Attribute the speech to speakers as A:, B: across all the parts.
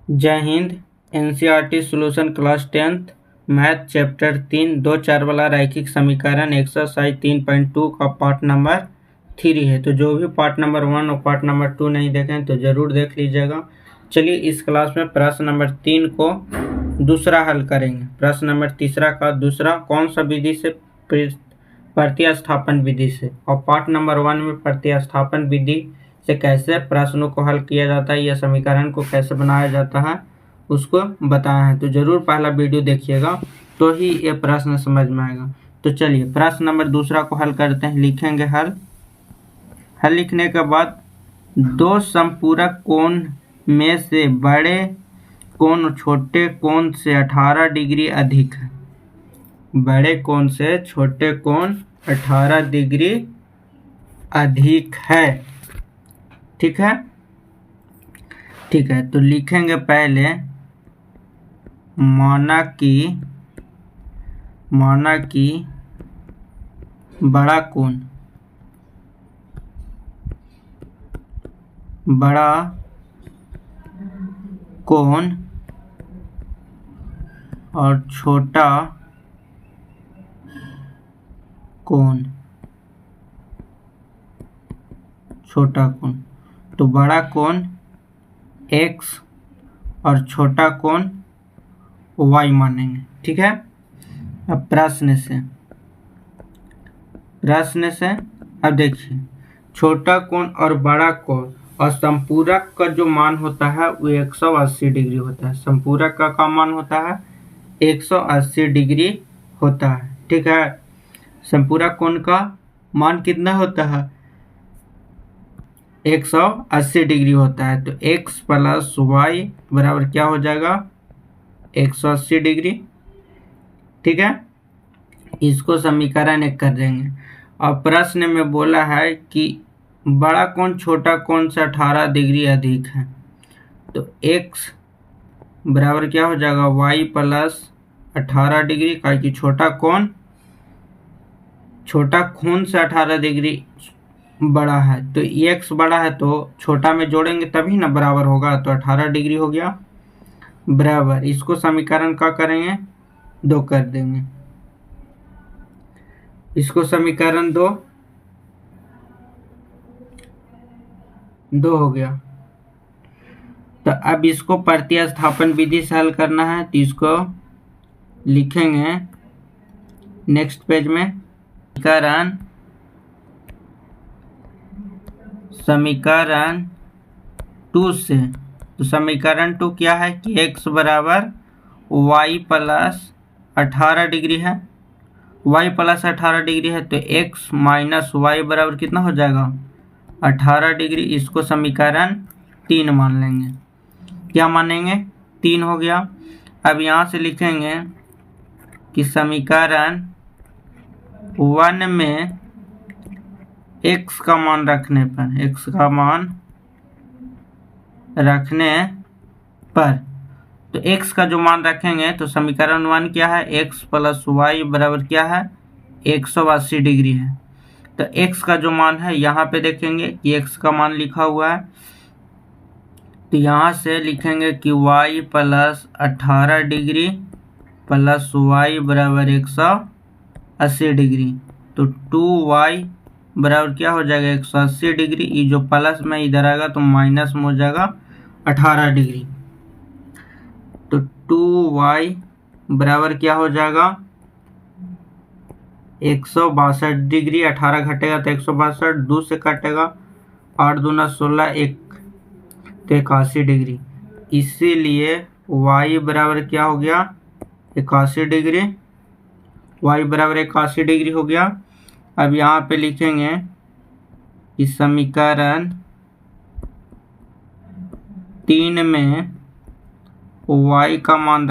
A: जय Hind. NCERT solution class 10th math chapter 3 दो चार वाला रैखिक समीकरण एक्सरसाइज 3.2 का पार्ट नंबर 3 है। तो जो भी पार्ट नंबर 1 और पार्ट नंबर 2 नहीं देखें तो ज़रूर देख लीजिएगा। चलिए इस क्लास में प्रश्न नंबर 3 को दूसरा हल करेंगे। प्रश्न नंबर तीसरा का दूसरा कौन सा विधि से प्रतिस्थापन विधि से, और पार्ट नंबर 1 में प्रतिस्थापन विधि से कैसे प्रश्नों को हल किया जाता है या समीकरण को कैसे बनाया जाता है उसको बताया है। तो जरूर पहला वीडियो देखिएगा तो ही ये प्रश्न समझ में आएगा। तो चलिए प्रश्न नंबर दूसरा को हल करते हैं। लिखेंगे हल लिखने के बाद दो संपूरक कोण में से बड़े कोण छोटे कोण से 18 डिग्री अधिक है। बड़े कोण से छोटे कोण 18 डिग्री अधिक है। ठीक है, तो लिखेंगे पहले माना कि बड़ा कोण और छोटा कोण तो बड़ा कोण x और छोटा कोण y मानेंगे। ठीक है, अब प्रश्न से अब देखिए छोटा कोण और बड़ा कोण और संपूरक का जो मान होता है वो 180 डिग्री होता है। संपूरक का मान होता है 180 डिग्री होता है। ठीक है, संपूरक कोण का मान कितना होता है 180 डिग्री होता है। तो x प्लस वाई बराबर क्या हो जाएगा 180 डिग्री। ठीक है, इसको समीकरण 1 कर देंगे। और प्रश्न में बोला है कि बड़ा कोण छोटा कोण से 18 डिग्री अधिक है। तो x बराबर क्या हो जाएगा y प्लस 18 डिग्री, का कि छोटा कोण से 18 डिग्री बड़ा है। तो x बड़ा है तो छोटा में जोड़ेंगे तभी ना बराबर होगा। तो 18 डिग्री हो गया बराबर, इसको समीकरण का करेंगे 2 कर देंगे। इसको समीकरण 2 हो गया। तो अब इसको प्रतिस्थापन विधि से हल करना है। तो इसको लिखेंगे नेक्स्ट पेज में समीकरण 2 से। तो समीकरण 2 क्या है कि x बराबर y प्लस 18 डिग्री है। y प्लस 18 डिग्री है तो x माइनस वाई बराबर कितना हो जाएगा 18 डिग्री। इसको समीकरण 3 मान लेंगे। क्या मानेंगे 3 हो गया। अब यहाँ से लिखेंगे कि समीकरण 1 में x का मान रखने पर तो x का जो मान रखेंगे तो समीकरण 1 क्या है x प्लस वाई बराबर क्या है 180 डिग्री है। तो x का जो मान है यहाँ पे देखेंगे कि x का मान लिखा हुआ है। तो यहाँ से लिखेंगे कि y plus 18 degree plus y बराबर 180 डिग्री। तो 2y बराबर क्या हो जाएगा 180 डिग्री। ये जो प्लस में इधर आएगा तो माइनस में हो जाएगा 18 डिग्री। तो 2y बराबर क्या हो जाएगा 162 डिग्री। 18 घटेगा तो 162, 2 से कटेगा 8 दूना 16, 1 तो 81 डिग्री। इसीलिए y बराबर क्या हो गया 81 डिग्री। y बराबर 81 डिग्री हो गया। अब यहाँ पे लिखेंगे कि समीकरण 3 में y का मान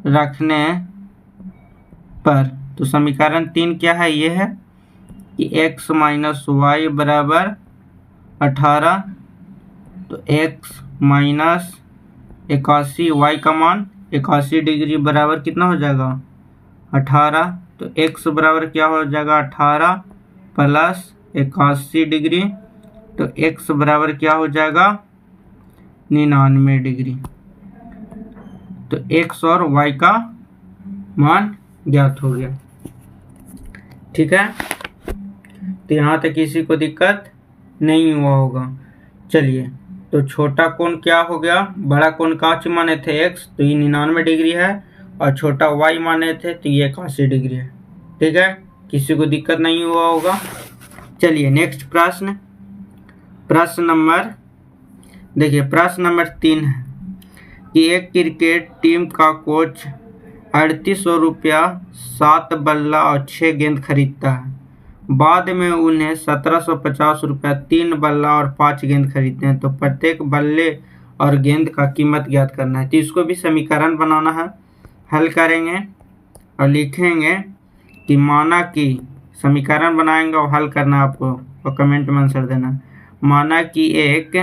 A: रखने पर तो समीकरण 3 क्या है ये है कि x माइनस वाई बराबर 18। तो x माइनस 81, y का मान 81 डिग्री बराबर कितना हो जाएगा 18। तो x बराबर क्या हो जाएगा 18 प्लस 81 डिग्री तो x बराबर क्या हो जाएगा 99 डिग्री। तो x और y का मान ज्ञात हो गया। ठीक है, तो यहाँ तक किसी को दिक्कत नहीं हुआ होगा। चलिए, तो छोटा कोण क्या हो गया, बड़ा कोण कांच माने थे x, तो ये 99 डिग्री है, और छोटा y माने थे तो ये 81 डिग्री है। ठीक है, किसी को दिक्कत नहीं हुआ होगा। चलिए नेक्स्ट प्रश्न, प्रश्न नंबर देखिए, प्रश्न नंबर 3 है कि एक क्रिकेट टीम का कोच 3800 रुपया 7 बल्ला और 6 गेंद खरीदता है। बाद में उन्हें 1750 रुपया 3 बल्ला और 5 गेंद खरीदते हैं। तो प्रत्येक बल्ले और गेंद का कीमत ज्ञात करना है। तो इसको भी समीकरण बनाना है, हल करेंगे और लिखेंगे कि माना कि, समीकरण बनाएंगे और हल करना आपको, और कमेंट में आंसर देना। माना कि एक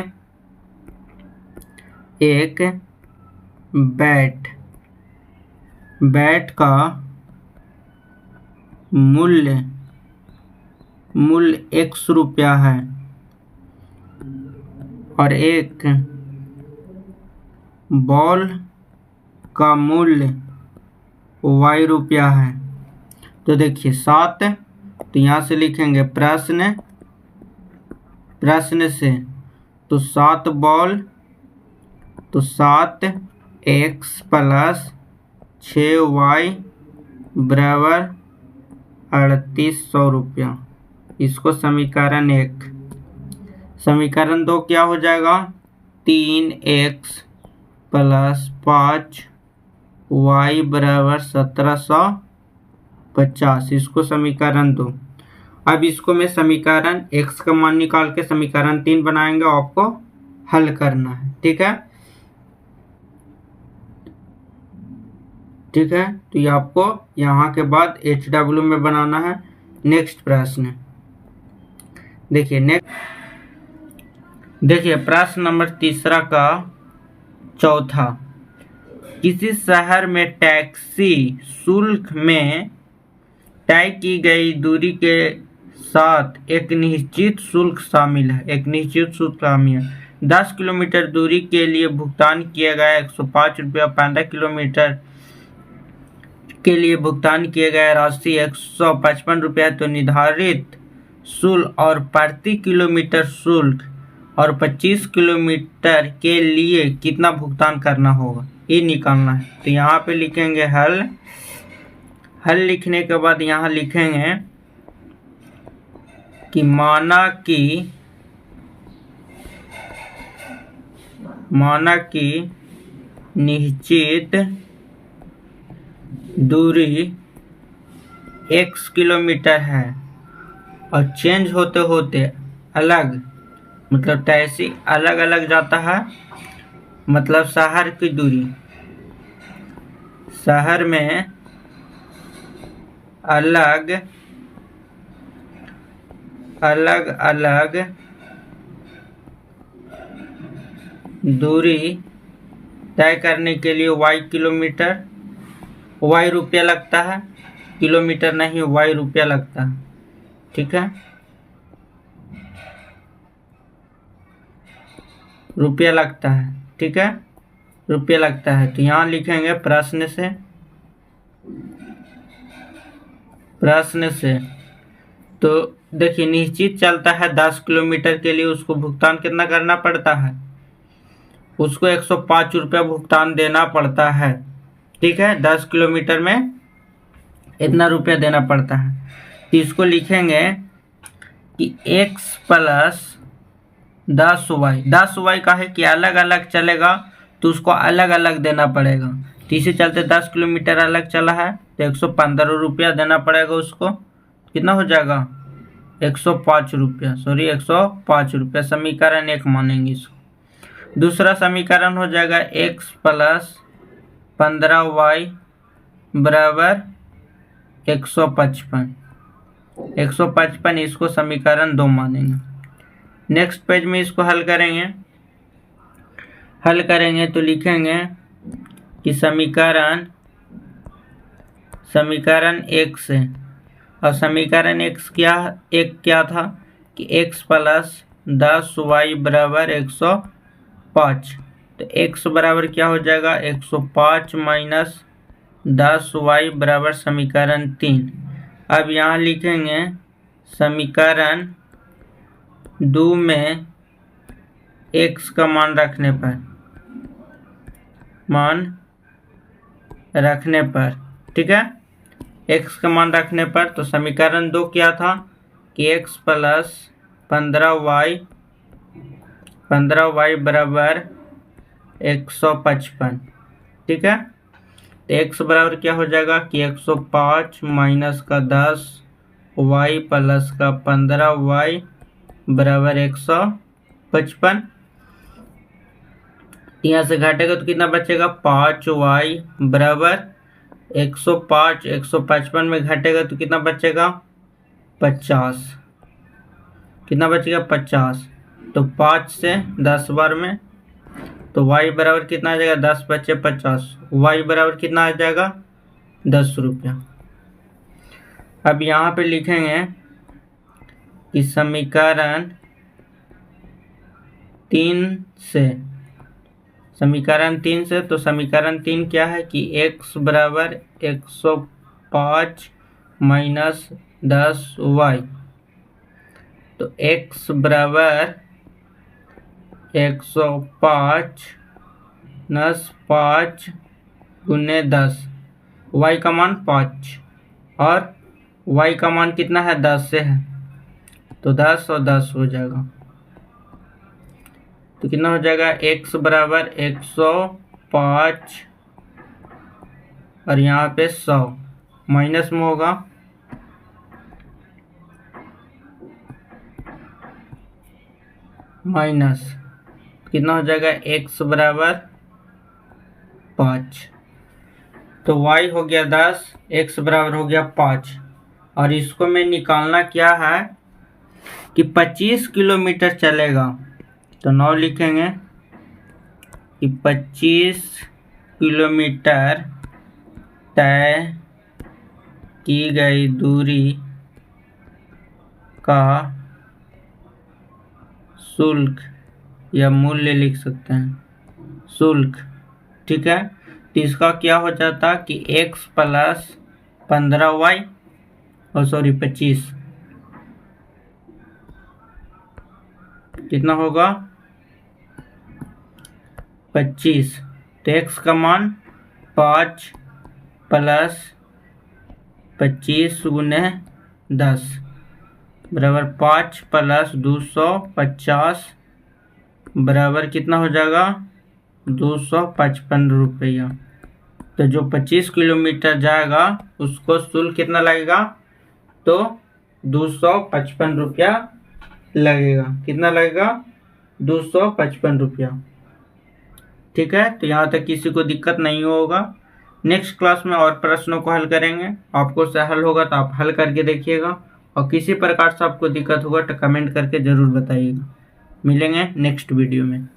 A: बैट का मूल्य x रुपया है और एक बॉल का मूल्य y रुपया है। तो देखिए 7, तो यहाँ से लिखेंगे प्रश्न से, तो 7 बॉल, तो 7x प्लस 6y बराबर 3800 रुपया। इसको समीकरण 1। समीकरण 2 क्या हो जाएगा, 3x प्लस 5y बराबर 1750। इसको समीकरण 2। अब इसको मैं समीकरण x का मान निकाल के समीकरण 3 बनाएंगे, आपको हल करना है। ठीक है, ठीक है, तो ये आपको यहाँ के बाद HW में बनाना है। नेक्स्ट प्रश्न देखिए, प्रश्न नंबर 3 का चौथा, किसी शहर में टैक्सी शुल्क में तय की गई दूरी के साथ एक निश्चित शुल्क शामिल है। 10 किलोमीटर दूरी के लिए भुगतान किया गया 105 रुपया, 15 किलोमीटर के लिए भुगतान किया गया राशि 155 रुपया। तो निर्धारित शुल्क और प्रति किलोमीटर शुल्क और 25 किलोमीटर के लिए कितना भुगतान करना होगा, ये निकालना है। तो यहाँ पे लिखेंगे हल लिखने के बाद यहाँ लिखेंगे कि माना कि निश्चित दूरी x किलोमीटर है और चेंज होते होते अलग, मतलब टैक्सी अलग अलग जाता है, मतलब शहर की दूरी, शहर में अलग अलग दूरी तय करने के लिए y रुपया लगता है, किलोमीटर नहीं, y रुपया लगता है। ठीक है, रुपया लगता है। ठीक है, रुपया लगता है। तो यहाँ लिखेंगे प्रश्न से। तो देखिए निश्चित चलता है 10 किलोमीटर के लिए, उसको भुगतान कितना करना पड़ता है, उसको 105 रुपया भुगतान देना पड़ता है। ठीक है, 10 किलोमीटर में इतना रुपया देना पड़ता है। तो इसको लिखेंगे कि x प्लस 10y का है कि अलग अलग चलेगा तो उसको अलग अलग देना पड़ेगा। तो इसी चलते 10 किलोमीटर अलग चला है तो 115 रुपया देना पड़ेगा उसको। कितना हो जाएगा 105 रुपया, 105 रुपया। समीकरण 1 मानेंगे इसको। दूसरा समीकरण हो जाएगा x प्लस 15y बराबर 155। इसको समीकरण 2 मानेंगे। नेक्स्ट पेज में इसको हल करेंगे तो लिखेंगे कि समीकरण 1 से, और समीकरण 1 क्या था कि x प्लस 10y बराबर 105। तो x बराबर क्या हो जाएगा 105 माइनस 10y बराबर समीकरण 3। अब यहाँ लिखेंगे समीकरण 2 में x का मान रखने पर ठीक है, x का मान रखने पर तो समीकरण 2 क्या था कि x प्लस 15y बराबर 155। ठीक है, तो x बराबर क्या हो जाएगा कि 105 माइनस का 10y प्लस का 15y बराबर 155। यहाँ से घटेगा तो कितना बचेगा 5y बराबर 105। 155 में घटेगा तो कितना बचेगा 50। कितना बचेगा 50। तो 5 से 10 बार में तो y बराबर कितना आ जाएगा 10 बचे 50। y बराबर कितना आ जाएगा 10 रुपया। अब यहाँ पे लिखेंगे कि समीकरण 3 से तो समीकरण 3 क्या है कि x बराबर 105 माइनस 10y। तो x बराबर 105 माइनस 5 गुने 10, y का मान 5 और y का मान कितना है 10 से है तो 10 और 10 हो जाएगा। तो कितना हो जाएगा x बराबर 105 और यहाँ पे 100 माइनस में होगा माइनस, कितना हो जाएगा x बराबर 5। तो y हो गया 10, x बराबर हो गया 5 और इसको में निकालना क्या है कि 25 किलोमीटर चलेगा। तो 9 लिखेंगे कि 25 किलोमीटर तय की गई दूरी का शुल्क या मूल्य लिख सकते हैं शुल्क। ठीक है, तो इसका क्या हो जाता कि x प्लस 15y और 25 कितना होगा 25। तो x का मान 5 प्लस 25 गुने 10 बराबर 5 प्लस 250 बराबर कितना हो जाएगा 255 रुपया। तो जो 25 किलोमीटर जाएगा उसको शुल्क कितना लगेगा तो 255 रुपया लगेगा। कितना लगेगा 255 रुपया। ठीक है, तो यहाँ तक किसी को दिक्कत नहीं होगा। नेक्स्ट क्लास में और प्रश्नों को हल करेंगे। आपको से हल होगा तो आप हल करके देखिएगा और किसी प्रकार से आपको दिक्कत होगा तो कमेंट करके ज़रूर बताइएगा। मिलेंगे नेक्स्ट वीडियो में।